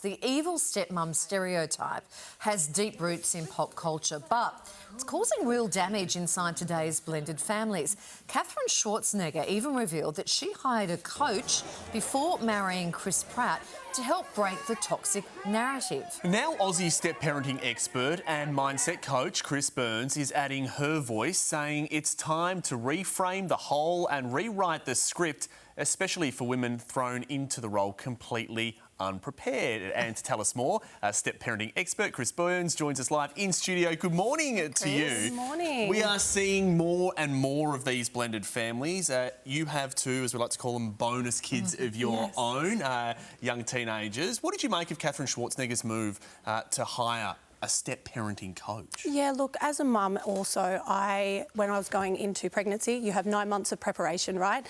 The evil stepmom stereotype has deep roots in pop culture, but it's causing real damage inside today's blended families. Katherine Schwarzenegger even revealed that she hired a coach before marrying Chris Pratt to help break the toxic narrative. Now Aussie step-parenting expert and mindset coach Kris Byrnes is adding her voice, saying it's time to reframe the whole and rewrite the script, especially for women thrown into the role completely unprepared. And to tell us more, step-parenting expert Kris Byrnes joins us live in studio. Good morning to you. Good morning. We are seeing more and more of these blended families. You have two, as we like to call them, bonus kids of your own, young teenagers. What did you make of Katherine Schwarzenegger's move to hire a step-parenting coach? Yeah, look, as a mum also, when I was going into pregnancy, you have 9 months of preparation, right?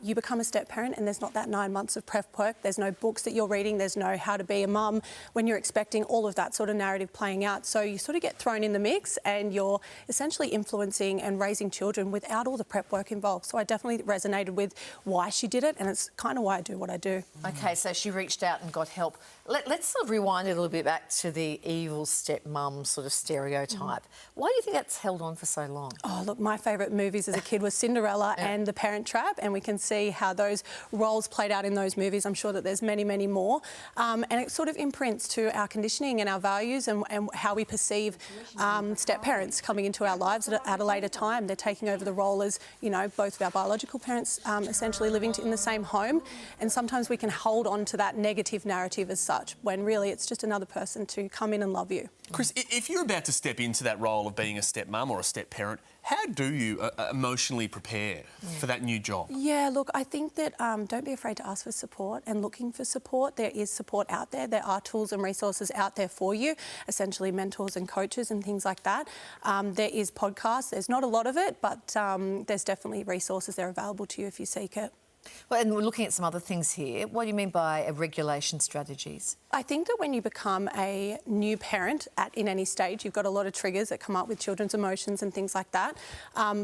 You become a step-parent and there's not that 9 months of prep work. There's no books that you're reading. There's no how to be a mum when you're expecting, all of that sort of narrative playing out. So you sort of get thrown in the mix and you're essentially influencing and raising children without all the prep work involved. So I definitely resonated with why she did it, and it's kind of why I do what I do. OK, so she reached out and got help. Let's sort of rewind a little bit back to the evil stepmom sort of stereotype. Why do you think that's held on for so long? Oh, look, my favourite movies as a kid was Cinderella and The Parent Trap, and we can see how those roles played out in those movies. I'm sure that there's many, many more. And it sort of imprints to our conditioning and our values and how we perceive step-parents coming into our lives at a later time. They're taking over the role as, you know, both of our biological parents essentially living in the same home, and sometimes we can hold on to that negative narrative as such, when really it's just another person to come in and love you. Kris, if you're about to step into that role of being a stepmum or a step-parent, how do you emotionally prepare for that new job? Yeah, look, I think that don't be afraid to ask for support and looking for support. There is support out there. There are tools and resources out there for you, essentially mentors and coaches and things like that. There is podcasts. There's not a lot of it, but there's definitely resources there available to you if you seek it. Well, and we're looking at some other things here. What do you mean by regulation strategies? I think that when you become a new parent in any stage, you've got a lot of triggers that come up with children's emotions and things like that.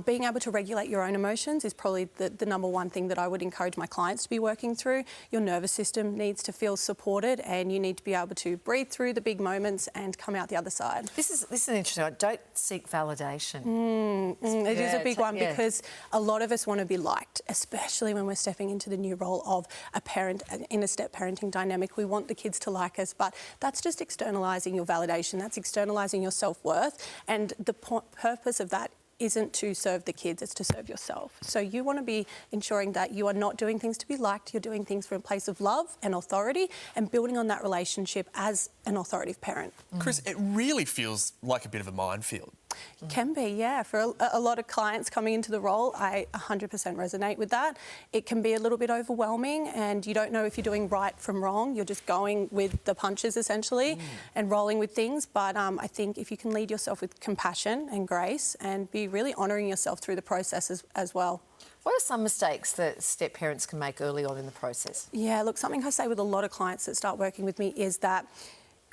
Being able to regulate your own emotions is probably the number one thing that I would encourage my clients to be working through. Your nervous system needs to feel supported, and you need to be able to breathe through the big moments and come out the other side. This is an interesting one. Don't seek validation. It is a big one because a lot of us want to be liked, especially when we're stepping into the new role of a parent in a step-parenting dynamic. We want the kids to like us, but that's just externalising your validation. That's externalising your self-worth, and the purpose of that isn't to serve the kids, it's to serve yourself. So you want to be ensuring that you are not doing things to be liked, you're doing things from a place of love and authority and building on that relationship as an authoritative parent. Kris, it really feels like a bit of a minefield. It can be, yeah. For a lot of clients coming into the role, I 100% resonate with that. It can be a little bit overwhelming and you don't know if you're doing right from wrong. You're just going with the punches, essentially, and rolling with things. But I think if you can lead yourself with compassion and grace and be really honouring yourself through the process as well. What are some mistakes that step-parents can make early on in the process? Yeah, look, something I say with a lot of clients that start working with me is that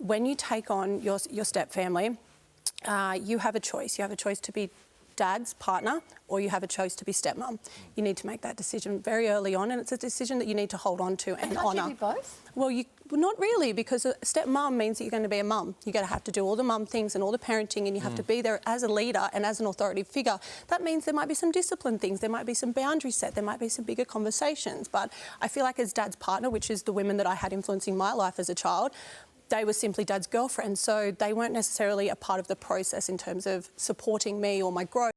when you take on your step-family, you have a choice. You have a choice to be dad's partner or you have a choice to be stepmom. You need to make that decision very early on, and it's a decision that you need to hold on to and honour. Can't you be both? Well, not really, because a stepmom means that you're going to be a mum. You're going to have to do all the mum things and all the parenting, and you have to be there as a leader and as an authoritative figure. That means there might be some discipline things, there might be some boundaries set, there might be some bigger conversations. But I feel like as dad's partner, which is the women that I had influencing my life as a child, they were simply dad's girlfriend, so they weren't necessarily a part of the process in terms of supporting me or my growth.